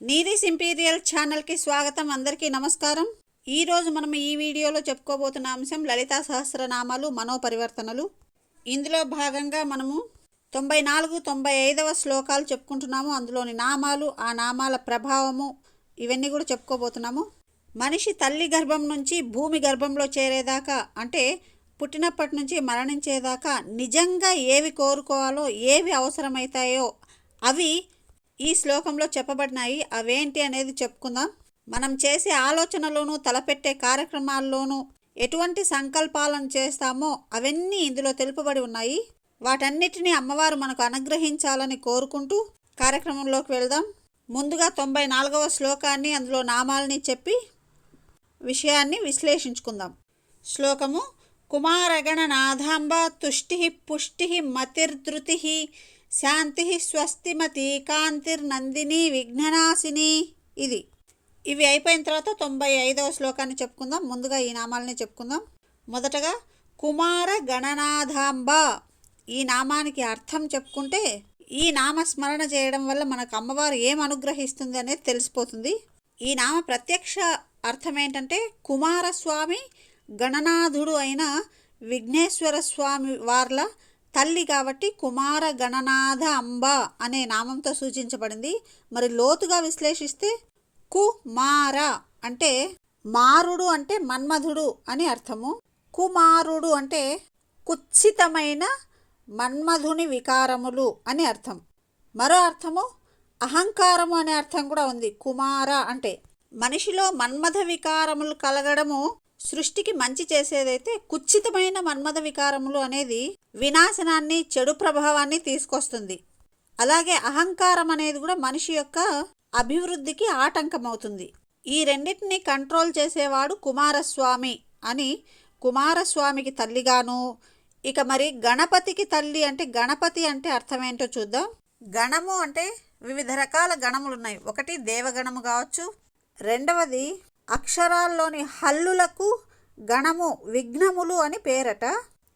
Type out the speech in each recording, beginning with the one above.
నీరీస్ imperial ఛానల్కి స్వాగతం. అందరికీ నమస్కారం. ఈరోజు మనం ఈ వీడియోలో చెప్పుకోబోతున్న అంశం లలితా సహస్రనామాలు మనోపరివర్తనలు. ఇందులో భాగంగా మనము 94, 95వ శ్లోకాలు చెప్పుకుంటున్నాము. అందులోని నామాలు, ఆ నామాల ప్రభావము, ఇవన్నీ కూడా చెప్పుకోబోతున్నాము. మనిషి తల్లి గర్భం నుంచి భూమి గర్భంలో చేరేదాకా, అంటే పుట్టినప్పటి నుంచి మరణించేదాకా నిజంగా ఏవి కోరుకోవాలో, ఏవి అవసరమవుతాయో అవి ఈ శ్లోకంలో చెప్పబడినాయి. అవేంటి అనేది చెప్పుకుందాం. మనం చేసే ఆలోచనలోనూ తలపెట్టే కార్యక్రమాల్లోనూ ఎటువంటి సంకల్పాలను చేస్తామో అవన్నీ ఇందులో తెలుపబడి ఉన్నాయి. వాటన్నిటినీ అమ్మవారు మనకు అనుగ్రహించాలని కోరుకుంటూ కార్యక్రమంలోకి వెళ్దాం. ముందుగా 94వ శ్లోకాన్ని, అందులో నామాలని చెప్పి విషయాన్ని విశ్లేషించుకుందాం. శ్లోకము: కుమారగణనాథాంబ తుష్టి పుష్టి మతిర్ధృతి శాంతి స్వస్తిమతి కాంతిర్నందిని విఘ్ననాశిని. ఇవి అయిపోయిన తర్వాత 95వ శ్లోకాన్ని చెప్పుకుందాం. ముందుగా ఈ నామాలని చెప్పుకుందాం. మొదటగా కుమార గణనాథాంబ, ఈ నామానికి అర్థం చెప్పుకుంటే, ఈ నామస్మరణ చేయడం వల్ల మనకు అమ్మవారు ఏం అనుగ్రహిస్తుంది అనేది తెలిసిపోతుంది. ఈ నామ ప్రత్యక్ష అర్థం ఏంటంటే, కుమారస్వామి గణనాథుడు అయిన విఘ్నేశ్వర స్వామి వార్ల తల్లి కాబట్టి కుమార గణనాథ అంబ అనే నామంతో సూచించబడింది. మరి లోతుగా విశ్లేషిస్తే కుమార అంటే మారుడు, అంటే మన్మధుడు అని అర్థము. కుమారుడు అంటే కుత్సితమైన మన్మధుని వికారములు అని అర్థం. మరో అర్థము అహంకారము అనే అర్థం కూడా ఉంది. కుమార అంటే మనిషిలో మన్మథ వికారములు కలగడము సృష్టికి మంచి చేసేదైతే, కుత్సితమైన మన్మథ వికారములు అనేది వినాశనాన్ని, చెడు ప్రభావాన్ని తీసుకొస్తుంది. అలాగే అహంకారం అనేది కూడా మనిషి యొక్క అభివృద్ధికి ఆటంకమవుతుంది. ఈ రెండింటిని కంట్రోల్ చేసేవాడు కుమారస్వామి అని కుమారస్వామికి తల్లిగాను, ఇక మరి గణపతికి తల్లి అంటే, గణపతి అంటే అర్థమేంటో చూద్దాం. గణము అంటే వివిధ రకాల గణములు ఉన్నాయి. ఒకటి దేవగణము కావచ్చు, రెండవది అక్షరాల్లోని హల్లులకు గణము విఘ్నములు అని పేరట.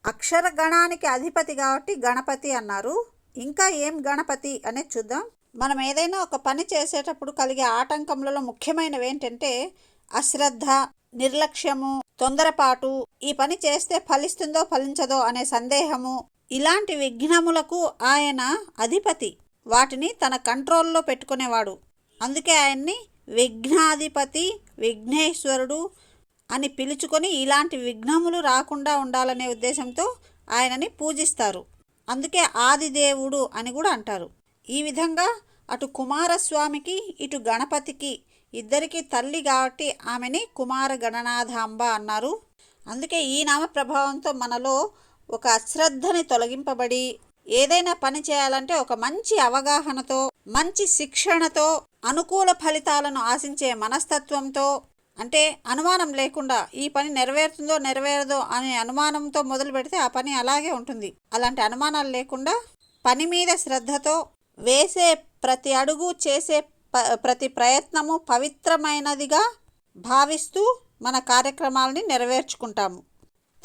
అక్షర గణానికి అధిపతి కాబట్టి గణపతి అన్నారు. ఇంకా ఏం గణపతి అనేది చూద్దాం. మనం ఏదైనా ఒక పని చేసేటప్పుడు కలిగే ఆటంకములలో ముఖ్యమైనవి ఏంటంటే అశ్రద్ధ, నిర్లక్ష్యము, తొందరపాటు, ఈ పని చేస్తే ఫలిస్తుందో ఫలించదో అనే సందేహము. ఇలాంటి విఘ్నములకు ఆయన అధిపతి, వాటిని తన కంట్రోల్లో పెట్టుకునేవాడు. అందుకే ఆయన్ని విఘ్నాధిపతి, విఘ్నేశ్వరుడు అని పిలుచుకొని ఇలాంటి విఘ్నములు రాకుండా ఉండాలనే ఉద్దేశంతో ఆయనని పూజిస్తారు. అందుకే ఆదిదేవుడు అని కూడా అంటారు. ఈ విధంగా అటు కుమారస్వామికి, ఇటు గణపతికి ఇద్దరికి తల్లి కాబట్టి ఆమెని కుమార గణనాథాంబ అన్నారు. అందుకే ఈ నామ ప్రభావంతో మనలో ఒక అశ్రద్ధని తొలగింపబడి ఏదైనా పని చేయాలంటే ఒక మంచి అవగాహనతో, మంచి శిక్షణతో, అనుకూల ఫలితాలను ఆశించే మనస్తత్వంతో, అంటే అనుమానం లేకుండా ఈ పని నెరవేరుతుందో నెరవేరదో అనే అనుమానంతో మొదలు పెడితే ఆ పని అలాగే ఉంటుంది. అలాంటి అనుమానాలు లేకుండా పని మీద శ్రద్ధతో వేసే ప్రతి అడుగు, చేసే ప్రతి ప్రయత్నము పవిత్రమైనదిగా భావిస్తూ మన కార్యక్రమాలని నెరవేర్చుకుంటాము.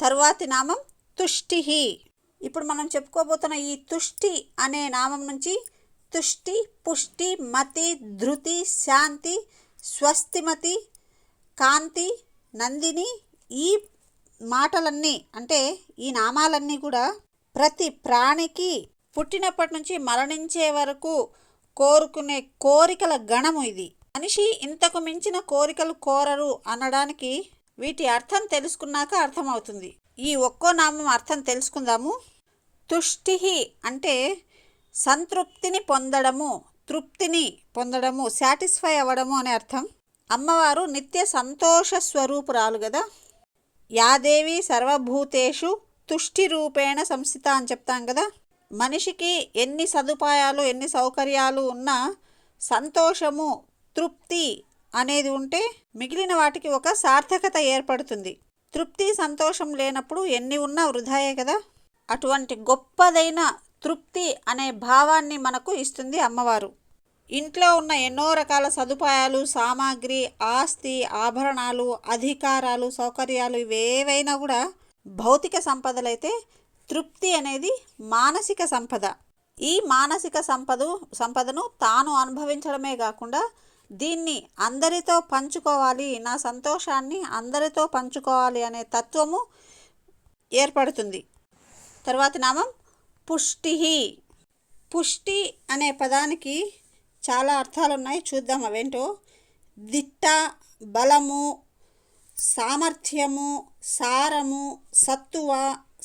తరువాతి నామం తుష్టి. ఇప్పుడు మనం చెప్పుకోబోతున్న ఈ తుష్టి అనే నామం నుంచి తుష్టి, పుష్టి, మతి, ధృతి, శాంతి, స్వస్తిమతి, కాంతి, నందిని, ఈ మాటలన్నీ, అంటే ఈ నామాలన్నీ కూడా ప్రతి ప్రాణికి పుట్టినప్పటి నుంచి మరణించే వరకు కోరుకునే కోరికల గణము ఇది. మనిషి ఇంతకు మించిన కోరికలు కోరరు అనడానికి వీటి అర్థం తెలుసుకున్నాక అర్థమవుతుంది. ఈ ఒక్కో నామం అర్థం తెలుసుకుందాము. తుష్టి అంటే సంతృప్తిని పొందడము, తృప్తిని పొందడము, సాటిస్ఫై అవ్వడము అనే అర్థం. అమ్మవారు నిత్య సంతోష స్వరూపురాలు కదా. యాదేవి సర్వభూతేషు తుష్టి రూపేణ సంస్థిత అని చెప్తాం కదా. మనిషికి ఎన్ని సదుపాయాలు, ఎన్ని సౌకర్యాలు ఉన్నా సంతోషము, తృప్తి అనేది ఉంటే మిగిలిన వాటికి ఒక సార్థకత ఏర్పడుతుంది. తృప్తి, సంతోషం లేనప్పుడు ఎన్ని ఉన్నా వృధాయే కదా. అటువంటి గొప్పదైన తృప్తి అనే భావాన్ని మనకు ఇస్తుంది అమ్మవారు. ఇంట్లో ఉన్న ఎన్నో రకాల సదుపాయాలు, సామాగ్రి, ఆస్తి, ఆభరణాలు, అధికారాలు, సౌకర్యాలు ఇవేవైనా కూడా భౌతిక సంపదలైతే, తృప్తి అనేది మానసిక సంపద. ఈ మానసిక సంపదను తాను అనుభవించడమే కాకుండా దీన్ని అందరితో పంచుకోవాలి, నా సంతోషాన్ని అందరితో పంచుకోవాలి అనే తత్వము ఏర్పడుతుంది. తర్వాతి నామం పుష్టి. పుష్టి అనే పదానికి చాలా అర్థాలు ఉన్నాయి, చూద్దాం అవేంటో. దిట్ట, బలము, సామర్థ్యము, సారము, సత్తువ,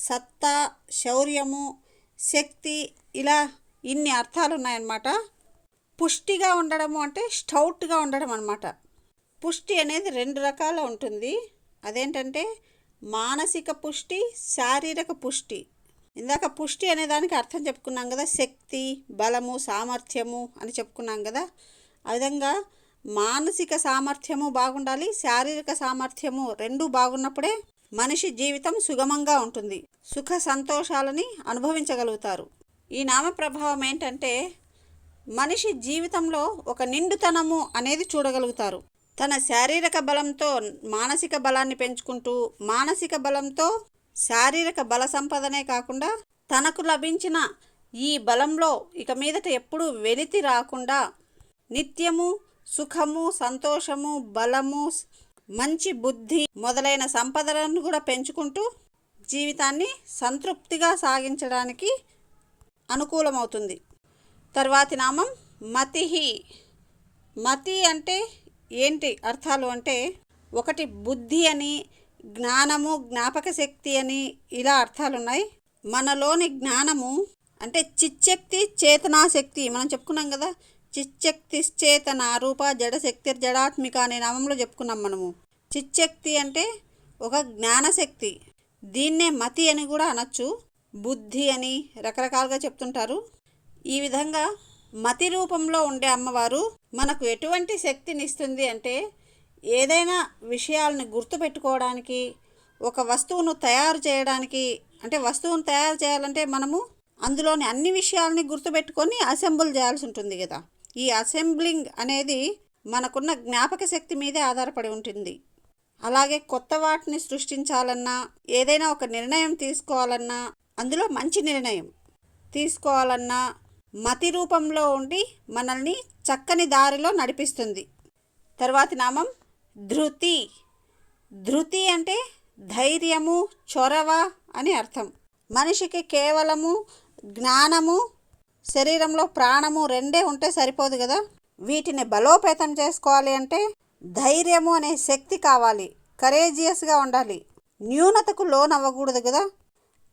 సత్తా, శౌర్యము, శక్తి, ఇలా ఇన్ని అర్థాలు ఉన్నాయన్నమాట. పుష్టిగా ఉండడము అంటే స్టౌట్గా ఉండడం అన్నమాట. పుష్టి అనేది 2 రకాల ఉంటుంది. అదేంటంటే మానసిక పుష్టి, శారీరక పుష్టి. ఇందాక పుష్టి అనే దానికి అర్థం చెప్పుకున్నాం కదా, శక్తి, బలము, సామర్థ్యము అని చెప్పుకున్నాం కదా. ఆ విధంగా మానసిక సామర్థ్యము బాగుండాలి, శారీరక సామర్థ్యము 2 బాగున్నప్పుడే మనిషి జీవితం సుగమంగా ఉంటుంది, సుఖ సంతోషాలని అనుభవించగలుగుతారు. ఈ నామ ప్రభావం ఏంటంటే మనిషి జీవితంలో ఒక నిండుతనము అనేది చూడగలుగుతారు. తన శారీరక బలంతో మానసిక బలాన్ని పెంచుకుంటూ, మానసిక బలంతో శారీరక బల సంపదనే కాకుండా తనకు లభించిన ఈ బలంలో ఇక మీదట ఎప్పుడూ వెలితి రాకుండా నిత్యము సుఖము, సంతోషము, బలము, మంచి బుద్ధి మొదలైన సంపదలను కూడా పెంచుకుంటూ జీవితాన్ని సంతృప్తిగా సాగించడానికి అనుకూలమవుతుంది. తర్వాతి నామం మతి. మతి అంటే ఏంటి అర్థాలు అంటే, ఒకటి బుద్ధి అని, జ్ఞానము, జ్ఞాపక శక్తి అని, ఇలా అర్థాలు ఉన్నాయి. మనలోని జ్ఞానము అంటే చిచ్చక్తి, చేతనాశక్తి. మనం చెప్పుకున్నాం కదా, చిచ్చక్తి చేతన రూప జడశక్తి జడాత్మిక అనే నామంలో చెప్పుకున్నాం మనము. చిచ్చక్తి అంటే ఒక జ్ఞానశక్తి, దీన్నే మతి అని కూడా అనొచ్చు, బుద్ధి అని రకరకాలుగా చెప్తుంటారు. ఈ విధంగా మతి రూపంలో ఉండే అమ్మవారు మనకు ఎటువంటి శక్తిని ఇస్తుంది అంటే, ఏదైనా విషయాలను గుర్తుపెట్టుకోవడానికి, ఒక వస్తువును తయారు చేయడానికి, అంటే వస్తువును తయారు చేయాలంటే మనము అందులోని అన్ని విషయాలని గుర్తుపెట్టుకొని అసెంబుల్ చేయాల్సి ఉంటుంది కదా. ఈ అసెంబ్లింగ్ అనేది మనకున్న జ్ఞాపక శక్తి మీదే ఆధారపడి ఉంటుంది. అలాగే కొత్త వాటిని సృష్టించాలన్నా, ఏదైనా ఒక నిర్ణయం తీసుకోవాలన్నా, అందులో మంచి నిర్ణయం తీసుకోవాలన్నా మతి రూపంలో ఉండి మనల్ని చక్కని దారిలో నడిపిస్తుంది. తర్వాతి నామం ధృతి. ధృతి అంటే ధైర్యము, చొరవ అని అర్థం. మనిషికి కేవలము జ్ఞానము, శరీరంలో ప్రాణము 2 ఉంటే సరిపోదు కదా. వీటిని బలోపేతం చేసుకోవాలి అంటే ధైర్యము అనే శక్తి కావాలి, కరేజియస్గా ఉండాలి, న్యూనతకు లోనవ్వకూడదు కదా.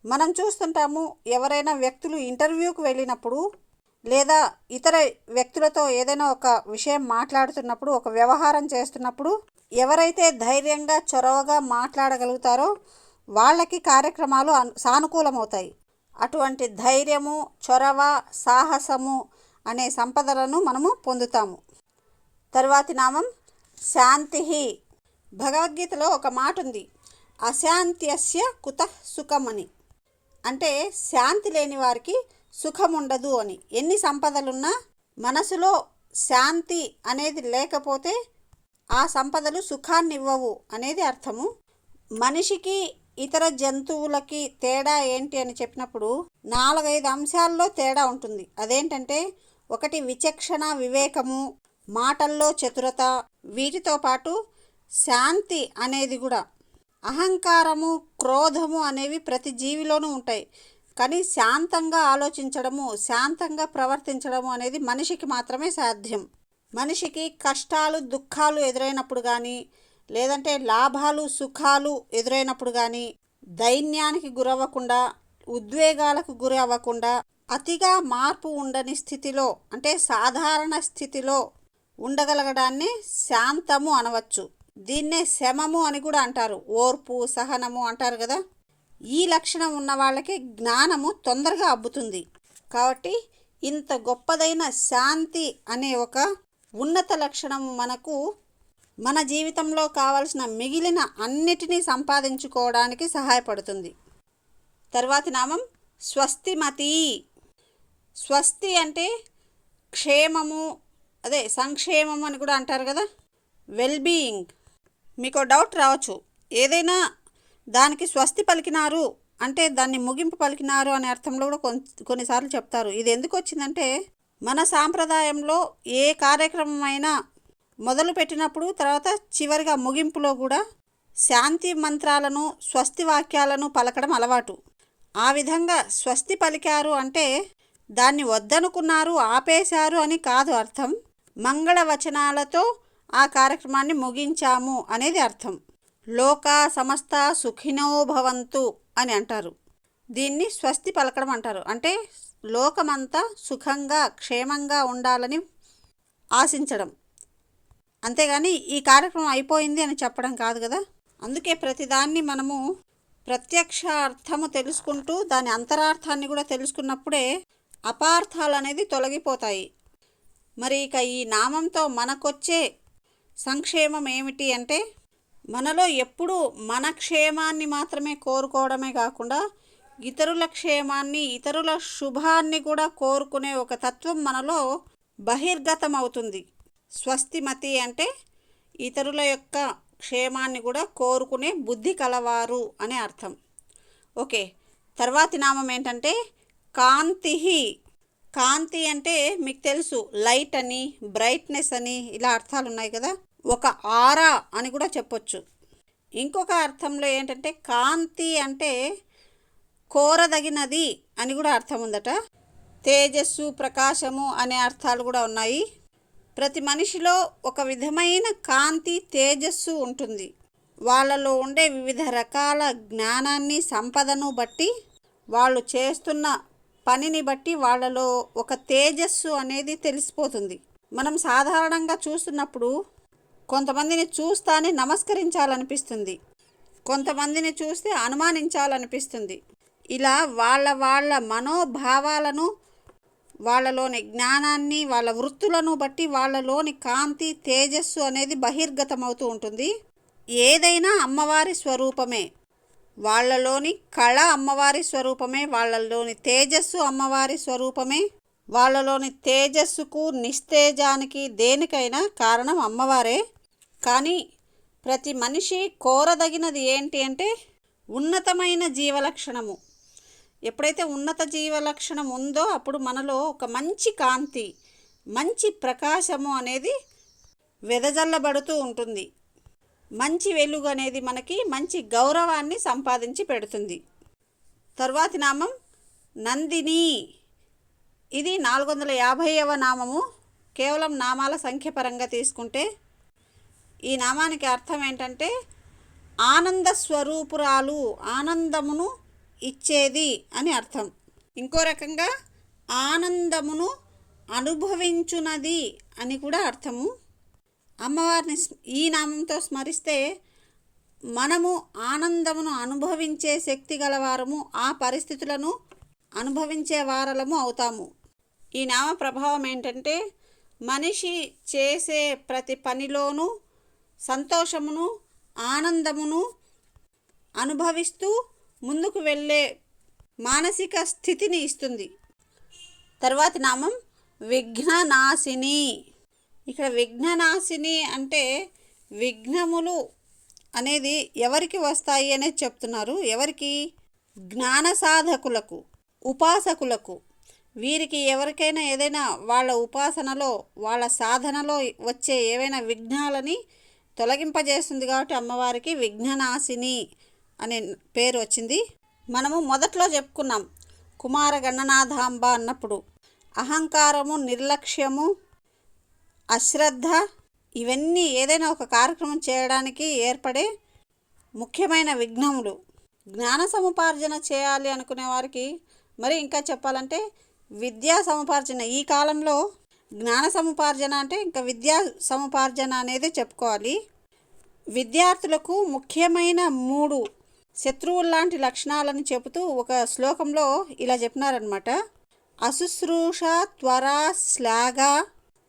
మనం చూస్తుంటాము, ఎవరైనా వ్యక్తులు ఇంటర్వ్యూకి వెళ్ళినప్పుడు లేదా ఇతర వ్యక్తులతో ఏదైనా ఒక విషయం మాట్లాడుతున్నప్పుడు, ఒక వ్యవహారం చేస్తున్నప్పుడు ఎవరైతే ధైర్యంగా చొరవగా మాట్లాడగలుగుతారో వాళ్ళకి కార్యక్రమాలు సానుకూలమవుతాయి. అటువంటి ధైర్యము, చొరవ, సాహసము అనే సంపదలను మనము పొందుతాము. తర్వాతి నామం శాంతి. భగవద్గీతలో ఒక మాట ఉంది, అశాంత్యస్య కుతః సుఖమని. అంటే శాంతి లేని వారికి సుఖం ఉండదు అని. ఎన్ని సంపదలున్నా మనసులో శాంతి అనేది లేకపోతే ఆ సంపదలు సుఖాన్ని ఇవ్వవు అనేది అర్థము. మనిషికి ఇతర జంతువులకి తేడా ఏంటి అని చెప్పినప్పుడు 4-5 అంశాల్లో తేడా ఉంటుంది. అదేంటంటే, ఒకటి విచక్షణ, వివేకము, మాటల్లో చతురత, వీటితో పాటు శాంతి అనేది కూడా. అహంకారము, క్రోధము అనేవి ప్రతి జీవిలోనూ ఉంటాయి, కానీ శాంతంగా ఆలోచించడము, శాంతంగా ప్రవర్తించడము అనేది మనిషికి మాత్రమే సాధ్యం. మనిషికి కష్టాలు, దుఃఖాలు ఎదురైనప్పుడు కానీ, లేదంటే లాభాలు, సుఖాలు ఎదురైనప్పుడు కానీ దైన్యానికి గురవ్వకుండా, ఉద్వేగాలకు గురి అవ్వకుండా, అతిగా మార్పు ఉండని స్థితిలో, అంటే సాధారణ స్థితిలో ఉండగలగడాన్ని శాంతము అనవచ్చు. దీన్నే శమము అని కూడా అంటారు, ఓర్పు, సహనము అంటారు కదా. ఈ లక్షణం ఉన్న వాళ్ళకి జ్ఞానము తొందరగా అబ్బుతుంది. కాబట్టి ఇంత గొప్పదైన శాంతి అనే ఒక ఉన్నత లక్షణం మనకు మన జీవితంలో కావలసిన మిగిలిన అన్నిటినీ సంపాదించుకోవడానికి సహాయపడుతుంది. తర్వాతి నామం స్వస్తిమతి. స్వస్తి అంటే క్షేమము, అదే సంక్షేమం అని కూడా అంటారు కదా, వెల్బీయింగ్. మీకు డౌట్ రావచ్చు, ఏదైనా దానికి స్వస్తి పలికినారు అంటే దాన్ని ముగింపు పలికినారు అనే అర్థంలో కూడా కొన్నిసార్లు చెప్తారు. ఇది ఎందుకు వచ్చిందంటే, మన సాంప్రదాయంలో ఏ కార్యక్రమం అయినా మొదలు పెట్టినప్పుడు తర్వాత చివరిగా ముగింపులో కూడా శాంతి మంత్రాలను స్వస్తి వాక్యాలను పలకడం అలవాటు. ఆ విధంగా స్వస్తి పలికారు అంటే దాన్ని వద్దనుకున్నారు, ఆపేశారు అని కాదు అర్థం. మంగళ వచనాలతో ఆ కార్యక్రమాన్ని ముగించాము అనేది అర్థం. లోకా సమస్త సుఖినో భవంతు అని అంటారు. దీన్ని స్వస్తి పలకడం అంటారు. అంటే లోకమంతా సుఖంగా క్షేమంగా ఉండాలని ఆశించడం, అంతేగాని ఈ కార్యక్రమం అయిపోయింది అని చెప్పడం కాదు కదా. అందుకే ప్రతిదాన్ని మనము ప్రత్యక్ష అర్థము తెలుసుకుంటూ దాని అంతరార్థాన్ని కూడా తెలుసుకున్నప్పుడే అపార్థాలు అనేది తొలగిపోతాయి. మరి ఇక ఈ నామంతో మనకొచ్చే సంక్షేమం ఏమిటి అంటే, మనలో ఎప్పుడూ మన క్షేమాన్ని మాత్రమే కోరుకోవడమే కాకుండా ఇతరుల క్షేమాన్ని, ఇతరుల శుభాన్ని కూడా కోరుకునే ఒక తత్వం మనలో బహిర్గతం అవుతుంది. స్వస్తిమతి అంటే ఇతరుల యొక్క క్షేమాన్ని కూడా కోరుకునే బుద్ధి కలవారు అనే అర్థం. ఓకే, తర్వాతి నామం ఏంటంటే కాంతి. కాంతి అంటే మీకు తెలుసు, లైట్ అని, బ్రైట్నెస్ అని ఇలా అర్థాలు ఉన్నాయి కదా. ఒక ఆరా అని కూడా చెప్పొచ్చు. ఇంకొక అర్థంలో ఏంటంటే కాంతి అంటే కోరదగినది అని కూడా అర్థం ఉందట. తేజస్సు, ప్రకాశము అనే అర్థాలు కూడా ఉన్నాయి. ప్రతి మనిషిలో ఒక విధమైన కాంతి, తేజస్సు ఉంటుంది. వాళ్ళలో ఉండే వివిధ రకాల జ్ఞానాన్ని, సంపదను బట్టి, వాళ్ళు చేస్తున్న పనిని బట్టి వాళ్ళలో ఒక తేజస్సు అనేది తెలిసిపోతుంది. మనం సాధారణంగా చూస్తున్నప్పుడు కొంతమందిని చూస్తానే నమస్కరించాలనిపిస్తుంది, కొంతమందిని చూస్తే అనుమానించాలనిపిస్తుంది. ఇలా వాళ్ళ మనోభావాలను, వాళ్ళలోని జ్ఞానాన్ని, వాళ్ళ వృత్తులను బట్టి వాళ్ళలోని కాంతి, తేజస్సు అనేది బహిర్గతమవుతూ ఉంటుంది. ఏదైనా అమ్మవారి స్వరూపమే, వాళ్ళలోని కళ అమ్మవారి స్వరూపమే, వాళ్ళలోని తేజస్సు అమ్మవారి స్వరూపమే. వాళ్ళలోని తేజస్సుకు, నిస్తేజానికి, దేనికైనా కారణం అమ్మవారే. కానీ ప్రతి మనిషి కోరదగినది ఏంటి అంటే ఉన్నతమైన జీవలక్షణము. ఎప్పుడైతే ఉన్నత జీవలక్షణం ఉందో అప్పుడు మనలో ఒక మంచి కాంతి, మంచి ప్రకాశము అనేది వెదజల్లబడుతూ ఉంటుంది. మంచి వెలుగు అనేది మనకి మంచి గౌరవాన్ని సంపాదించి పెడుతుంది. తర్వాతి నామం నందిని. ఇది 450వ నామము. కేవలం నామాల సంఖ్య పరంగా తీసుకుంటే ఈ నామానికి అర్థం ఏంటంటే ఆనంద స్వరూపురాలు, ఆనందమును ఇచ్చేది అని అర్థం. ఇంకో రకంగా ఆనందమును అనుభవించునది అని కూడా అర్థము. అమ్మవారిని ఈ నామంతో స్మరిస్తే మనము ఆనందమును అనుభవించే శక్తి గలవారము, ఆ పరిస్థితులను అనుభవించే వారలము అవుతాము. ఈ నామ ప్రభావం ఏంటంటే మనిషి చేసే ప్రతి పనిలోనూ సంతోషమును, ఆనందమును అనుభవిస్తూ ముందుకు వెళ్ళే మానసిక స్థితిని ఇస్తుంది. తర్వాతి నామం విఘ్ననాశిని. ఇక్కడ విఘ్ననాశిని అంటే విఘ్నములు అనేది ఎవరికి వస్తాయి అనేది చెప్తున్నారు. ఎవరికి? జ్ఞాన సాధకులకు, ఉపాసకులకు. వీరికి ఎవరికైనా ఏదైనా వాళ్ళ ఉపాసనలో, వాళ్ళ సాధనలో వచ్చే ఏవైనా విఘ్నాలని తొలగింపజేస్తుంది. కాబట్టి అమ్మవారికి విఘ్ననాశిని అనే పేరు వచ్చింది. మనము మొదట్లో చెప్పుకున్నాం కుమార గణనాథాంబ అన్నప్పుడు అహంకారము, నిర్లక్ష్యము, అశ్రద్ధ ఇవన్నీ ఏదైనా ఒక కార్యక్రమం చేయడానికి ఏర్పడే ముఖ్యమైన విఘ్నములు. జ్ఞాన సముపార్జన చేయాలి అనుకునే వారికి, మరి ఇంకా చెప్పాలంటే విద్యా సముపార్జన. ఈ కాలంలో జ్ఞాన సముపార్జన అంటే ఇంకా విద్యా సముపార్జన అనేది చెప్పుకోవాలి. విద్యార్థులకు ముఖ్యమైన 3 శత్రువుల్లాంటి లక్షణాలను చెబుతూ ఒక శ్లోకంలో ఇలా చెప్పినారనమాట. అశుశ్రూష, త్వర, శ్లాఘ,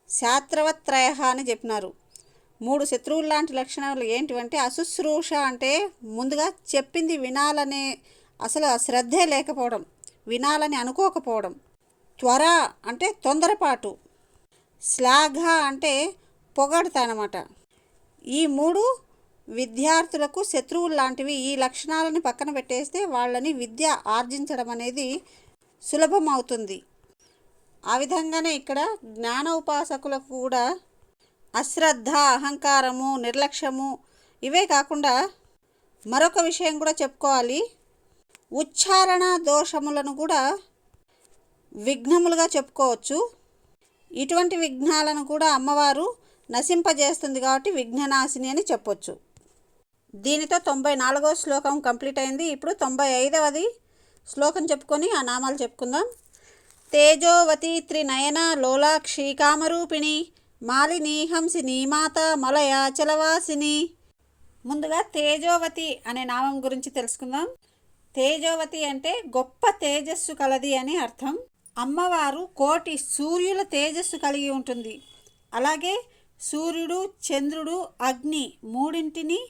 శాస్త్రవత్రయ అని చెప్పినారు. 3 శత్రువుల్లాంటి లక్షణాలు ఏంటివంటే అశుశ్రూష అంటే ముందుగా చెప్పింది వినాలనే అసలు శ్రద్ధే లేకపోవడం, వినాలని అనుకోకపోవడం. త్వర అంటే తొందరపాటు. శ్లాఘ అంటే పొగడతానమాట. ఈ 3 విద్యార్థులకు శత్రువులు లాంటివి. ఈ లక్షణాలను పక్కన పెట్టేస్తే వాళ్ళని విద్య ఆర్జించడం అనేది సులభం అవుతుంది. ఆ విధంగానే ఇక్కడ జ్ఞాన ఉపాసకులకు కూడా అశ్రద్ధ, అహంకారము, నిర్లక్ష్యము, ఇవే కాకుండా మరొక విషయం కూడా చెప్పుకోవాలి. ఉచ్చారణ దోషములను కూడా విఘ్నములుగా చెప్పుకోవచ్చు. ఇటువంటి విఘ్నాలను కూడా అమ్మవారు నశింపజేస్తుంది కాబట్టి విఘ్ననాశిని అని చెప్పొచ్చు. దీనితో 94వ శ్లోకం కంప్లీట్ అయింది. ఇప్పుడు 95వది శ్లోకం చెప్పుకొని ఆ నామాలు చెప్పుకుందాం. తేజోవతి త్రినయన లోలాక్షి కామరూపిణి మాలిని హంసిని మాత మలయ చలవాసిని. ముందుగా తేజోవతి అనే నామం గురించి తెలుసుకుందాం. తేజోవతి అంటే గొప్ప తేజస్సు కలది అని అర్థం. అమ్మవారు కోటి సూర్యుల తేజస్సు కలిగి ఉంటుంది. అలాగే సూర్యుడు, చంద్రుడు, అగ్ని మూడింటిని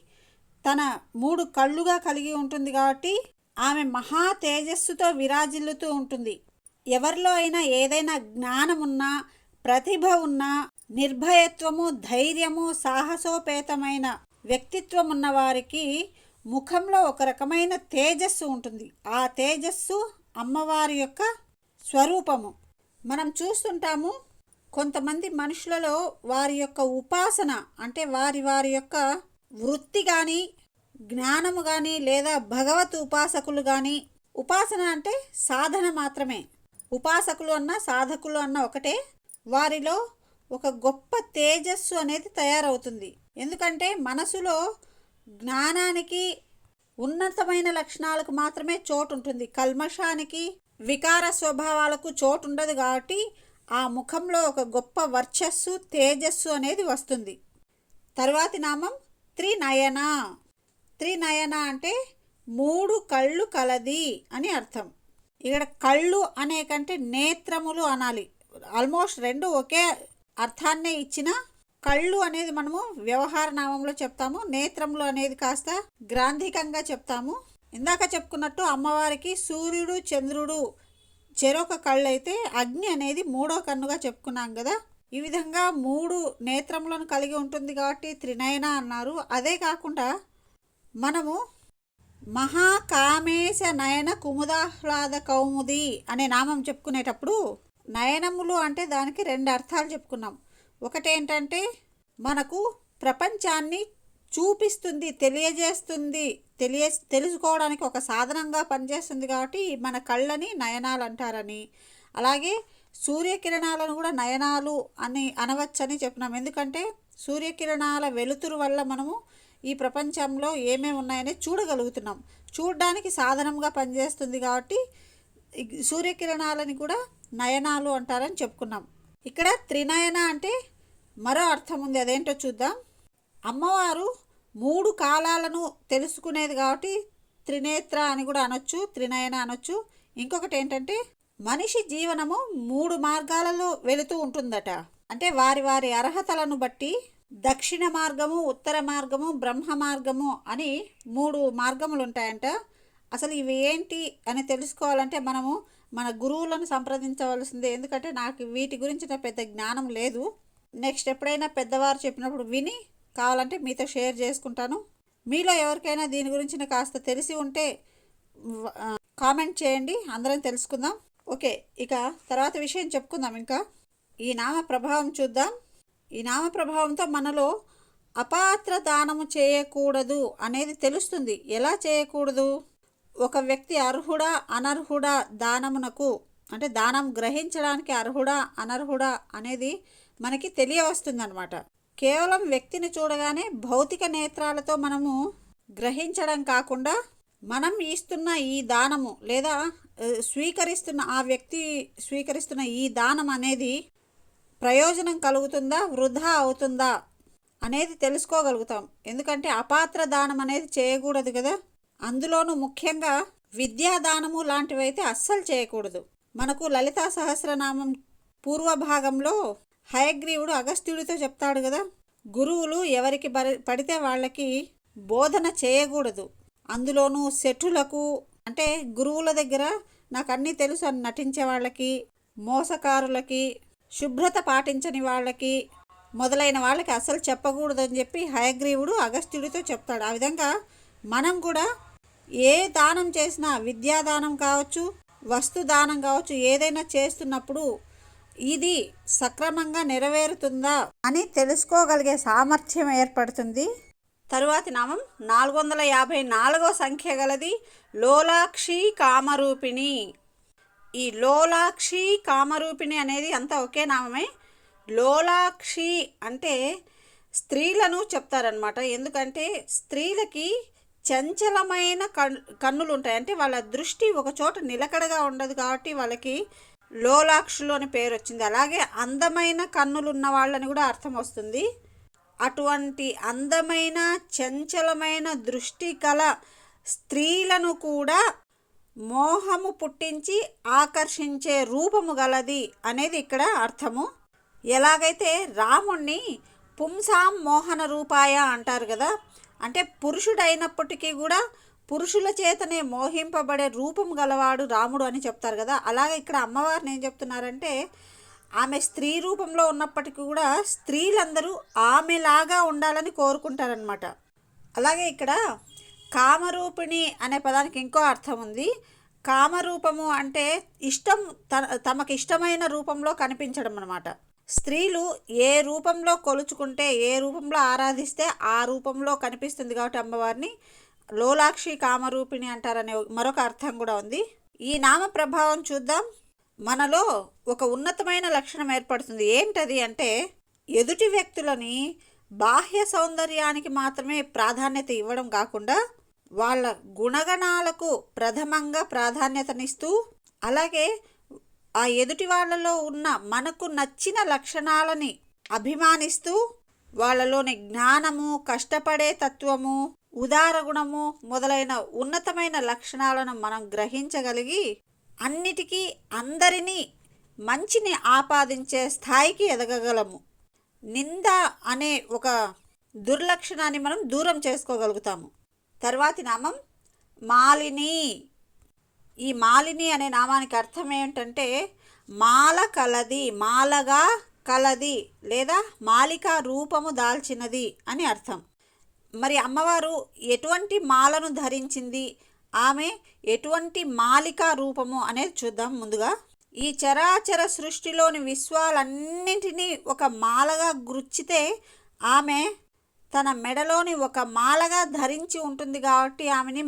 తన 3 కళ్ళుగా కలిగి ఉంటుంది కాబట్టి ఆమె మహా తేజస్సుతో విరాజిల్లుతూ ఉంటుంది. ఎవరిలో అయినా ఏదైనా జ్ఞానమున్నా, ప్రతిభ ఉన్నా, నిర్భయత్వము, ధైర్యము, సాహసోపేతమైన వ్యక్తిత్వం ఉన్న వారికి ముఖంలో ఒక రకమైన తేజస్సు ఉంటుంది. ఆ తేజస్సు అమ్మవారి యొక్క స్వరూపము. మనం చూస్తుంటాము కొంతమంది మనుషులలో వారి యొక్క ఉపాసన అంటే వారి యొక్క వృత్తి కానీ, జ్ఞానము కానీ, లేదా భగవత్ ఉపాసకులు కానీ, ఉపాసన అంటే సాధన మాత్రమే, ఉపాసకులు అన్న సాధకులు అన్న ఒకటే, వారిలో ఒక గొప్ప తేజస్సు అనేది తయారవుతుంది. ఎందుకంటే మనసులో జ్ఞానానికి, ఉన్నతమైన లక్షణాలకు మాత్రమే చోటు ఉంటుంది. కల్మషానికి, వికార స్వభావాలకు చోటు ఉండదు కాబట్టి ఆ ముఖంలో ఒక గొప్ప వర్చస్సు, తేజస్సు అనేది వస్తుంది. తరువాతి నామం త్రినయన. త్రినయన అంటే 3 కళ్ళు కలది అని అర్థం. ఇక్కడ కళ్ళు అనే కంటే నేత్రములు అనాలి. ఆల్మోస్ట్ 2 ఒకే అర్థాన్నే ఇచ్చిన కళ్ళు అనేది మనము వ్యవహార నామంలో చెప్తాము, నేత్రములు అనేది కాస్త గ్రాంధికంగా చెప్తాము. ఇందాక చెప్పుకున్నట్టు అమ్మవారికి సూర్యుడు, చంద్రుడు చెరొక కళ్ళు అయితే అగ్ని అనేది 3వ కన్నుగా చెప్పుకున్నాం కదా. ఈ విధంగా 3 నేత్రములను కలిగి ఉంటుంది కాబట్టి త్రినయన అన్నారు. అదే కాకుండా మనము మహాకామేశ నయన కుముదాహ్లాద కౌముది అనే నామం చెప్పుకునేటప్పుడు నయనములు అంటే దానికి 2 అర్థాలు చెప్పుకున్నాం. ఒకటేంటంటే మనకు ప్రపంచాన్ని చూపిస్తుంది, తెలియజేస్తుంది, తెలుసుకోవడానికి ఒక సాధనంగా పనిచేస్తుంది కాబట్టి మన కళ్ళని నయనాలు అంటారని, అలాగే సూర్యకిరణాలను కూడా నయనాలు అని అనవచ్చని చెప్పినాం. ఎందుకంటే సూర్యకిరణాల వెలుతురు వల్ల మనము ఈ ప్రపంచంలో ఏమేమి ఉన్నాయని చూడగలుగుతున్నాం. చూడడానికి సాధనంగా పనిచేస్తుంది కాబట్టి సూర్యకిరణాలని కూడా నయనాలు అంటారని చెప్పుకున్నాం. ఇక్కడ త్రినయన అంటే మరో అర్థం ఉంది, అదేంటో చూద్దాం. అమ్మవారు 3 కాలాలను తెలుసుకునేది కాబట్టి త్రినేత్ర అని కూడా అనొచ్చు, త్రినయన అనొచ్చు. ఇంకొకటి ఏంటంటే మనిషి జీవనము 3 మార్గాలలో వెళుతూ ఉంటుందట. అంటే వారి అర్హతలను బట్టి దక్షిణ మార్గము, ఉత్తర మార్గము, బ్రహ్మ మార్గము అని 3 మార్గములు ఉంటాయంట. అసలు ఇవి ఏంటి అని తెలుసుకోవాలంటే మనము మన గురువులను సంప్రదించవలసిందే. ఎందుకంటే నాకు వీటి గురించిన పెద్ద జ్ఞానం లేదు. నెక్స్ట్ ఎప్పుడైనా పెద్దవారు చెప్పినప్పుడు విని కావాలంటే మీతో షేర్ చేసుకుంటాను. మీలో ఎవరికైనా దీని గురించిన కాస్త తెలిసి ఉంటే కామెంట్ చేయండి, అందరం తెలుసుకుందాం. ఓకే, ఇక తర్వాత విషయం చెప్పుకుందాం. ఇంకా ఈ నామ ప్రభావం చూద్దాం. ఈ నామ ప్రభావంతో మనలో అపాత్ర దానము చేయకూడదు అనేది తెలుస్తుంది. ఎలా చేయకూడదు? ఒక వ్యక్తి అర్హుడా అనర్హుడా దానమునకు, అంటే దానం గ్రహించడానికి అర్హుడా అనర్హుడా అనేది మనకి తెలియవస్తుంది అన్నమాట. కేవలం వ్యక్తిని చూడగానే భౌతిక నేత్రాలతో మనము గ్రహించడం కాకుండా మనం ఇస్తున్న ఈ దానము లేదా స్వీకరిస్తున్న ఆ వ్యక్తి స్వీకరిస్తున్న ఈ దానం అనేది ప్రయోజనం కలుగుతుందా, వృధా అవుతుందా అనేది తెలుసుకోగలుగుతాం. ఎందుకంటే అపాత్ర దానం అనేది చేయకూడదు కదా. అందులోనూ ముఖ్యంగా విద్యాదానము లాంటివైతే అస్సలు చేయకూడదు. మనకు లలితా సహస్రనామం పూర్వభాగంలో హయగ్రీవుడు అగస్త్యుడితో చెప్తాడు కదా, గురువులు ఎవరికి పడితే వాళ్ళకి బోధన చేయకూడదు. అందులోనూ శఠులకు, అంటే గురువుల దగ్గర నాకు అన్నీ తెలుసు అని నటించే వాళ్ళకి, మోసకారులకి, శుభ్రత పాటించని వాళ్ళకి మొదలైన వాళ్ళకి అసలు చెప్పకూడదని చెప్పి హయగ్రీవుడు అగస్త్యుడితో చెప్తాడు. ఆ విధంగా మనం కూడా ఏ దానం చేసినా, విద్యాదానం కావచ్చు, వస్తు దానం కావచ్చు, ఏదైనా చేస్తున్నప్పుడు ఇది సక్రమంగా నెరవేరుతుందా అని తెలుసుకోగలిగే సామర్థ్యం ఏర్పడుతుంది. తరువాతి నామం 454వ సంఖ్య గలది లోలాక్షి కామరూపిణి. ఈ లోలాక్షి కామరూపిణి అనేది అంతా ఒకే నామమే. లోలాక్షి అంటే స్త్రీలను చెప్తారనమాట. ఎందుకంటే స్త్రీలకి చంచలమైన కన్నులు ఉంటాయి. అంటే వాళ్ళ దృష్టి ఒక చోట నిలకడగా ఉండదు కాబట్టి వాళ్ళకి లోలాక్షులు అని పేరు వచ్చింది. అలాగే అందమైన కన్నులు ఉన్న వాళ్ళని కూడా అర్థం వస్తుంది. అటువంటి అందమైన చంచలమైన దృష్టి కల స్త్రీలను కూడా మోహము పుట్టించి ఆకర్షించే రూపము గలది అనేది ఇక్కడ అర్థము. ఎలాగైతే రాముణ్ణి పుంసాం మోహన రూపాయ అంటారు కదా, అంటే పురుషుడైనప్పటికీ కూడా పురుషుల చేతనే మోహింపబడే రూపం గలవాడు రాముడు అని చెప్తారు కదా. అలాగే ఇక్కడ అమ్మవారిని ఏం చెప్తున్నారంటే ఆమె స్త్రీ రూపంలో ఉన్నప్పటికీ కూడా స్త్రీలందరూ ఆమెలాగా ఉండాలని కోరుకుంటారనమాట. అలాగే ఇక్కడ కామరూపిణి అనే పదానికి ఇంకో అర్థం ఉంది. కామరూపము అంటే ఇష్టం, తమకు ఇష్టమైన రూపంలో కనిపించడం అన్నమాట. స్త్రీలు ఏ రూపంలో కొలుచుకుంటే, ఏ రూపంలో ఆరాధిస్తే ఆ రూపంలో కనిపిస్తుంది కాబట్టి అమ్మవారిని లోలాక్షి కామరూపిణి అంటారనే మరొక అర్థం కూడా ఉంది. ఈ నామ ప్రభావం చూద్దాం. మనలో ఒక ఉన్నతమైన లక్షణం ఏర్పడుతుంది. ఏంటది అంటే ఎదుటి వ్యక్తులని బాహ్య సౌందర్యానికి మాత్రమే ప్రాధాన్యత ఇవ్వడం కాకుండా వాళ్ళ గుణగణాలకు ప్రథమంగా ప్రాధాన్యతనిస్తూ, అలాగే ఆ ఎదుటి వాళ్ళలో ఉన్న మనకు నచ్చిన లక్షణాలని అభిమానిస్తూ, వాళ్ళలోని జ్ఞానము, కష్టపడే తత్వము, ఉదార గుణము మొదలైన ఉన్నతమైన లక్షణాలను మనం గ్రహించగలిగి అన్నిటికీ అందరినీ మంచిని ఆపాదించే స్థాయికి ఎదగగలము. నింద అనే ఒక దుర్లక్షణాన్ని మనం దూరం చేసుకోగలుగుతాము. తర్వాతి నామం మాలిని. ఈ మాలిని అనే నామానికి అర్థం ఏంటంటే మాల కలది, మాలగా కలది లేదా మాలికా రూపము దాల్చినది అని అర్థం. మరి అమ్మవారు ఎటువంటి మాలను ధరించింది, ఆమె ఎటువంటి మాలికా రూపము అనేది చూద్దాం. ముందుగా ఈ చరాచర సృష్టిలోని విశ్వాలన్నింటినీ ఒక మాలగా గుర్చితే ఆమె తన మెడలోని ఒక మాలగా ధరించి ఉంటుంది కాబట్టి ఆమెని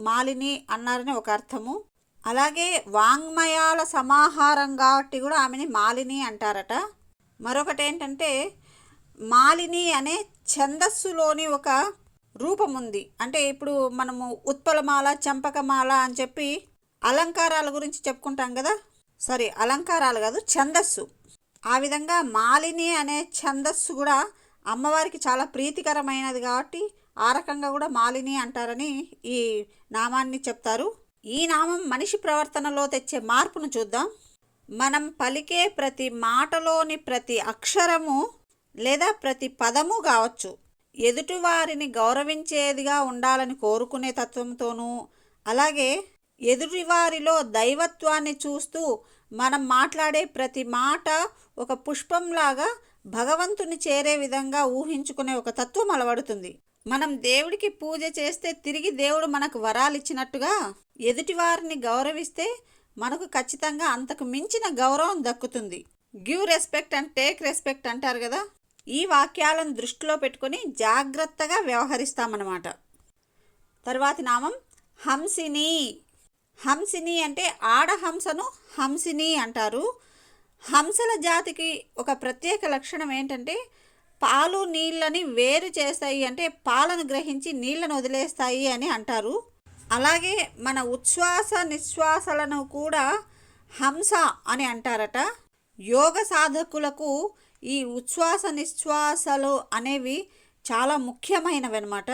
మాలిని అన్నారని ఒక అర్థము. అలాగే వాంగ్మయాల సమాహారం కాబట్టి కూడా ఆమెని మాలిని అంటారట. మరొకటి ఏంటంటే మాలిని అనే ఛందస్సులోని ఒక రూపం ఉంది. అంటే ఇప్పుడు మనము ఉత్పలమాల, చంపకమాల అని చెప్పి అలంకారాల గురించి చెప్పుకుంటాం కదా. సారీ, అలంకారాలు కాదు, ఛందస్సు. ఆ విధంగా మాలిని అనే ఛందస్సు కూడా అమ్మవారికి చాలా ప్రీతికరమైనది కాబట్టి ఆ రకంగా కూడా మాలిని అంటారని ఈ నామాన్ని చెప్తారు. ఈ నామం మనిషి ప్రవర్తనలో తెచ్చే మార్పును చూద్దాం. మనం పలికే ప్రతి మాటలోని ప్రతి అక్షరము లేదా ప్రతి పదము కావచ్చు ఎదుటివారిని గౌరవించేదిగా ఉండాలని కోరుకునే తత్వంతోనూ, అలాగే ఎదుటివారిలో దైవత్వాన్ని చూస్తూ మనం మాట్లాడే ప్రతి మాట ఒక పుష్పంలాగా భగవంతుని చేరే విధంగా ఊహించుకునే ఒక తత్వం అలవడుతుంది. మనం దేవుడికి పూజ చేస్తే తిరిగి దేవుడు మనకు వరాలు ఇచ్చినట్టుగా ఎదుటివారిని గౌరవిస్తే మనకు ఖచ్చితంగా అంతకు మించిన గౌరవం దక్కుతుంది. Give respect and take respect అంటారు కదా. ఈ వాక్యాలను దృష్టిలో పెట్టుకొని జాగ్రత్తగా వ్యవహరిస్తామన్నమాట. తర్వాతి నామం హంసిని. హంసిని అంటే ఆడహంసను హంసిని అంటారు. హంసల జాతికి ఒక ప్రత్యేక లక్షణం ఏంటంటే పాలు నీళ్ళని వేరు చేస్తాయి, అంటే పాలను గ్రహించి నీళ్ళను వదిలేస్తాయి అని అంటారు. అలాగే మన ఉచ్ఛ్వాస నిశ్వాసలను కూడా హంస అని అంటారట. యోగ సాధకులకు ఈ ఉచ్ఛ్వాస నిశ్వాసలు అనేవి చాలా ముఖ్యమైనవి అన్నమాట.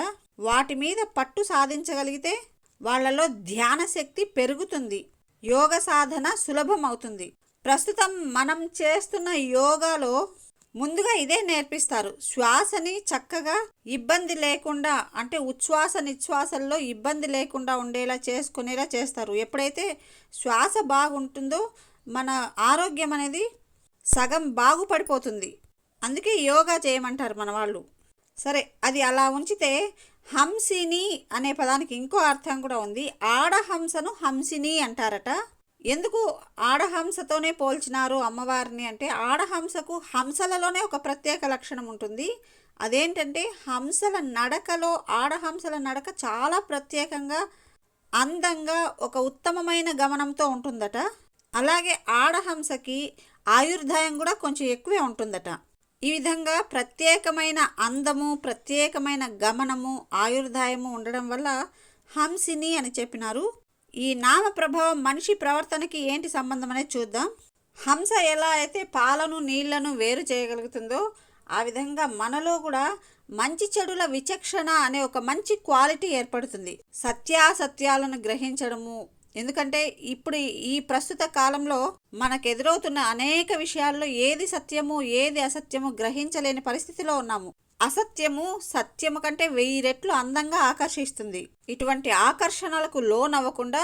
వాటి మీద పట్టు సాధించగలిగితే వాళ్ళలో ధ్యాన శక్తి పెరుగుతుంది, యోగ సాధన సులభం అవుతుంది. ప్రస్తుతం మనం చేస్తున్న యోగాలో ముందుగా ఇదే నేర్పిస్తారు. శ్వాసని చక్కగా ఇబ్బంది లేకుండా, అంటే ఉచ్ఛ్వాస నిశ్వాసల్లో ఇబ్బంది లేకుండా ఉండేలా చేసుకునేలా చేస్తారు. ఎప్పుడైతే శ్వాస బాగుంటుందో మన ఆరోగ్యం అనేది సగం బాగుపడిపోతుంది. అందుకే యోగా చేయమంటారు మన వాళ్ళు. సరే, అది అలా ఉంచితే హంసిని అనే పదానికి ఇంకో అర్థం కూడా ఉంది. ఆడహంసను హంసిని అంటారట. ఎందుకు ఆడహంసతోనే పోల్చినారు అమ్మవారిని అంటే, ఆడహంసకు హంసలలోనే ఒక ప్రత్యేక లక్షణం ఉంటుంది. అదేంటంటే ఆడహంసల నడక చాలా ప్రత్యేకంగా, అందంగా, ఒక ఉత్తమమైన గమనంతో ఉంటుందట. అలాగే ఆడహంసకి ఆయుర్దాయం కూడా కొంచెం ఎక్కువే ఉంటుందట. ఈ విధంగా ప్రత్యేకమైన అందము, ప్రత్యేకమైన గమనము, ఆయుర్దాయము ఉండడం వల్ల హంసిని అని చెప్పినారు. ఈ నామ ప్రభావం మనిషి ప్రవర్తనకి ఏంటి సంబంధం అనేది చూద్దాం. హంస ఎలా అయితే పాలను నీళ్లను వేరు చేయగలుగుతుందో, ఆ విధంగా మనలో కూడా మంచి చెడుల విచక్షణ అనే ఒక మంచి క్వాలిటీ ఏర్పడుతుంది. సత్యాసత్యాలను గ్రహించడము. ఎందుకంటే ఇప్పుడు ఈ ప్రస్తుత కాలంలో మనకు ఎదురవుతున్న అనేక విషయాల్లో ఏది సత్యము ఏది అసత్యము గ్రహించలేని పరిస్థితిలో ఉన్నాము. అసత్యము సత్యము కంటే 1000 రెట్లు అందంగా ఆకర్షిస్తుంది. ఇటువంటి ఆకర్షణలకు లోనవ్వకుండా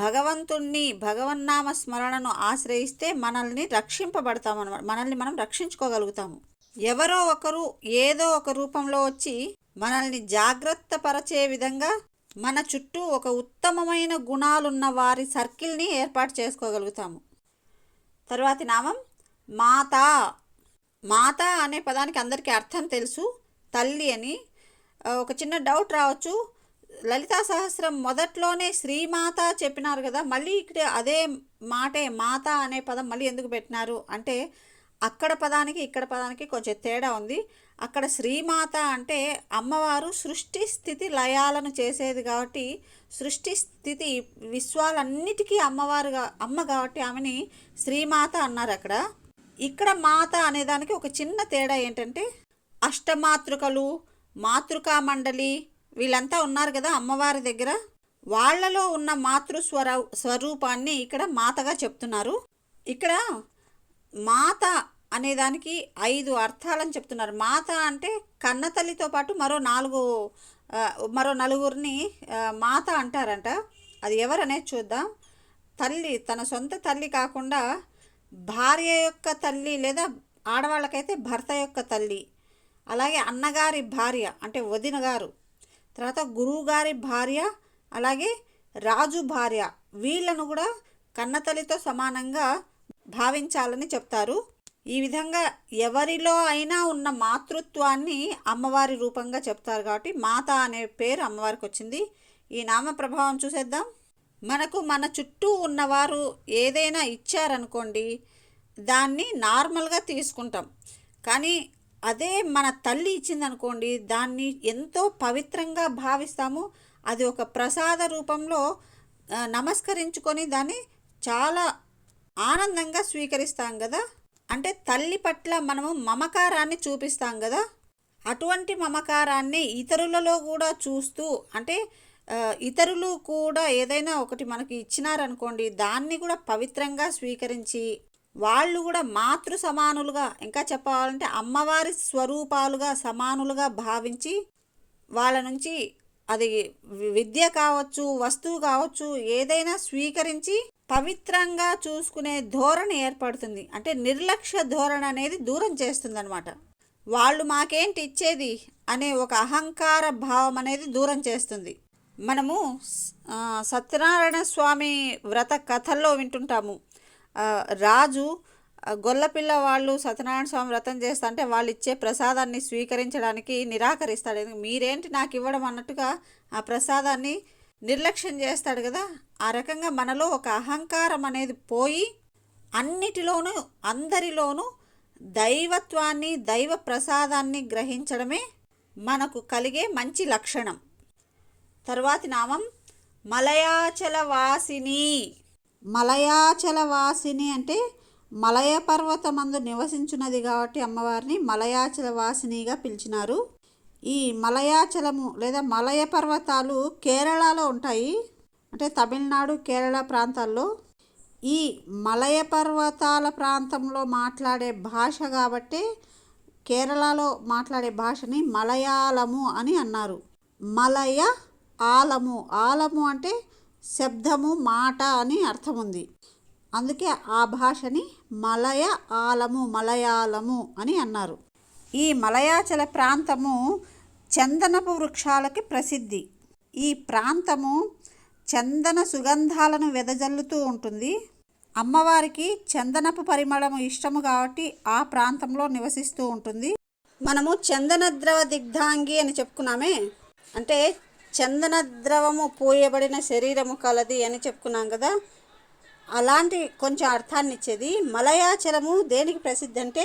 భగవంతుణ్ణి, భగవన్నామ స్మరణను ఆశ్రయిస్తే మనల్ని రక్షింపబడతామన్నమాట. మనల్ని మనం రక్షించుకోగలుగుతాము. ఎవరో ఒకరు ఏదో ఒక రూపంలో వచ్చి మనల్ని జాగ్రత్త పరిచే విధంగా మన చుట్టూ ఒక ఉత్తమమైన గుణాలున్న వారి సర్కిల్ని ఏర్పాటు చేసుకోగలుగుతాము. తరువాతి నామం మాత. మాత అనే పదానికి అందరికీ అర్థం తెలుసు, తల్లి అని. ఒక చిన్న డౌట్ రావచ్చు, లలితా సహస్రం మొదట్లోనే శ్రీమాత చెప్పినారు కదా, మళ్ళీ ఇక్కడ అదే మాటే మాత అనే పదం మళ్ళీ ఎందుకు పెట్టినారు అంటే, అక్కడ పదానికి ఇక్కడ పదానికి కొంచెం తేడా ఉంది. అక్కడ శ్రీమాత అంటే అమ్మవారు సృష్టి స్థితి లయాలను చేసేది కాబట్టి, సృష్టి స్థితి విశ్వాలన్నిటికీ అమ్మ కాబట్టి ఆమెని శ్రీమాత అన్నారు అక్కడ. ఇక్కడ మాత అనేదానికి ఒక చిన్న తేడా ఏంటంటే, అష్టమాతృకలు, మాతృకా మండలి వీళ్ళంతా ఉన్నారు కదా అమ్మవారి దగ్గర, వాళ్లలో ఉన్న స్వరూపాన్ని ఇక్కడ మాతగా చెప్తున్నారు. ఇక్కడ మాత అనేదానికి 5 అర్థాలని చెప్తున్నారు. మాత అంటే కన్నతల్లితో పాటు మరో నలుగురిని మాత అంటారంట. అది ఎవరనేది చూద్దాం. తల్లి, తన సొంత తల్లి కాకుండా భార్య యొక్క తల్లి, లేదా ఆడవాళ్ళకైతే భర్త యొక్క తల్లి, అలాగే అన్నగారి భార్య అంటే వదిన గారు, తర్వాత గురువుగారి భార్య, అలాగే రాజు భార్య, వీళ్ళను కూడా కన్నతల్లితో సమానంగా భావించాలని చెప్తారు. ఈ విధంగా ఎవరిలో అయినా ఉన్న మాతృత్వాన్ని అమ్మవారి రూపంగా చెప్తారు కాబట్టి మాత అనే పేరు అమ్మవారికి వచ్చింది. ఈ నామ ప్రభావం చూసేద్దాం. మనకు మన చుట్టూ ఉన్నవారు ఏదైనా ఇచ్చారనుకోండి, దాన్ని నార్మల్గా తీసుకుంటాం. కానీ అదే మన తల్లి ఇచ్చిందనుకోండి, దాన్ని ఎంతో పవిత్రంగా భావిస్తాము. అది ఒక ప్రసాద రూపంలో నమస్కరించుకొని దాన్ని చాలా ఆనందంగా స్వీకరిస్తాం కదా. అంటే తల్లి పట్ల మనము మమకారాన్ని చూపిస్తాం కదా, అటువంటి మమకారాన్ని ఇతరులలో కూడా చూస్తూ, అంటే ఇతరులు కూడా ఏదైనా ఒకటి మనకి ఇచ్చినారనుకోండి, దాన్ని కూడా పవిత్రంగా స్వీకరించి వాళ్ళు కూడా మాతృ సమానులుగా, ఇంకా చెప్పాలంటే అమ్మవారి స్వరూపాలుగా సమానులుగా భావించి వాళ్ళ నుంచి అది విద్య కావచ్చు, వస్తువు కావచ్చు, ఏదైనా స్వీకరించి పవిత్రంగా చూసుకునే ధోరణి ఏర్పడుతుంది. అంటే నిర్లక్ష్య ధోరణి అనేది దూరం చేస్తుంది అనమాట. వాళ్ళు మాకేంటి ఇచ్చేది అనే ఒక అహంకార భావం అనేది దూరం చేస్తుంది. మనము సత్యనారాయణ స్వామి వ్రత కథల్లో వింటుంటాము. రాజు గొల్లపిల్ల వాళ్ళు సత్యనారాయణ స్వామి వ్రతం చేస్తా అంటే వాళ్ళు ఇచ్చే ప్రసాదాన్ని స్వీకరించడానికి నిరాకరిస్తాడు. మీరేంటి నాకు ఇవ్వడం అన్నట్టుగా ఆ ప్రసాదాన్ని నిర్లక్ష్యం చేస్తాడు కదా. ఆ రకంగా మనలో ఒక అహంకారం అనేది పోయి అన్నిటిలోనూ అందరిలోనూ దైవత్వాన్ని, దైవ ప్రసాదాన్ని గ్రహించడమే మనకు కలిగే మంచి లక్షణం. తరువాతి నామం మలయాచలవాసిని. మలయాచలవాసిని అంటే మలయ పర్వతమందు నివసించున్నది కాబట్టి అమ్మవారిని మలయాచలవాసినిగా పిలిచినారు. ఈ మలయాచలము లేదా మలయ పర్వతాలు కేరళలో ఉంటాయి, అంటే తమిళనాడు, కేరళ ప్రాంతాల్లో. ఈ మలయ పర్వతాల ప్రాంతంలో మాట్లాడే భాష కాబట్టి కేరళలో మాట్లాడే భాషని మలయాళము అని అన్నారు. మలయ ఆలము, ఆలము అంటే శబ్దము, మాట అని అర్థం ఉంది. అందుకే ఆ భాషని మలయ ఆలము, మలయాళము అని అన్నారు. ఈ మలయాచల ప్రాంతము చందనపు వృక్షాలకి ప్రసిద్ధి. ఈ ప్రాంతము చందన సుగంధాలను వెదజల్లుతూ ఉంటుంది. అమ్మవారికి చందనపు పరిమళము ఇష్టము కాబట్టి ఆ ప్రాంతంలో నివసిస్తూ ఉంటుంది. మనము చందన ద్రవ దిగ్ధాంగి అని చెప్పుకున్నామే, అంటే చందన ద్రవము పోయబడిన శరీరము కలది అని చెప్పుకున్నాం కదా. అలాంటి కొంచెం అర్థాన్ని ఇచ్చేది. మలయాచలము దేనికి ప్రసిద్ధి అంటే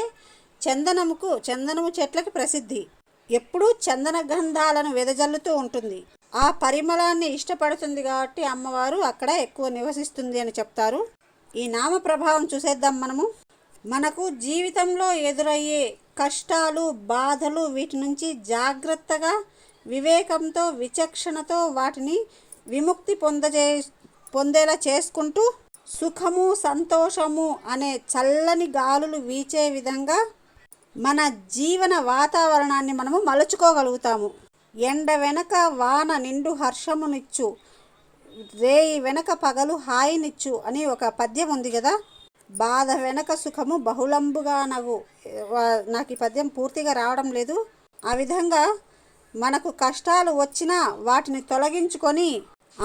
చందనము చెట్లకి ప్రసిద్ధి. ఎప్పుడూ చందన గంధాలను వెదజల్లుతూ ఉంటుంది. ఆ పరిమళాన్ని ఇష్టపడుతుంది కాబట్టి అమ్మవారు అక్కడ ఎక్కువ నివసిస్తుంది అని చెప్తారు. ఈ నామ ప్రభావం చూసేద్దాం. మనకు జీవితంలో ఎదురయ్యే కష్టాలు, బాధలు, వీటి నుంచి జాగ్రత్తగా, వివేకంతో, విచక్షణతో వాటిని విముక్తి పొందేలా చేసుకుంటూ సుఖము, సంతోషము అనే చల్లని గాలులు వీచే విధంగా మన జీవన వాతావరణాన్ని మనము మలుచుకోగలుగుతాము. ఎండ వెనక వాన నిండు హర్షమునిచ్చు, రేయి వెనక పగలు హాయినిచ్చు అని ఒక పద్యం ఉంది కదా. బాధ వెనక సుఖము బహుళంబుగా నవ్వు. నాకు ఈ పద్యం పూర్తిగా రావడం లేదు. ఆ విధంగా మనకు కష్టాలు వచ్చినా వాటిని తొలగించుకొని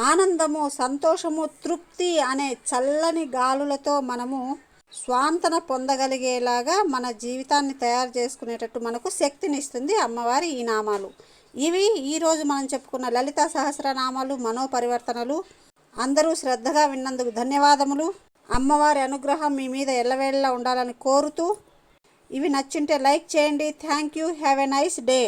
ఆనందము, సంతోషము, తృప్తి అనే చల్లని గాలులతో మనము స్వాంతన పొందగలిగేలాగా మన జీవితాన్ని తయారు చేసుకునేటట్టు మనకు శక్తినిస్తుంది అమ్మవారి ఈ నామాలు. ఇవి ఈరోజు మనం చెప్పుకున్న లలితా సహస్రనామాలు, మనోపరివర్తనలు. అందరూ శ్రద్ధగా విన్నందుకు ధన్యవాదములు. అమ్మవారి అనుగ్రహం మీ మీద ఎల్లవేళలా ఉండాలని కోరుతూ, ఇవి నచ్చుంటే లైక్ చేయండి. Thank you. Have a nice day.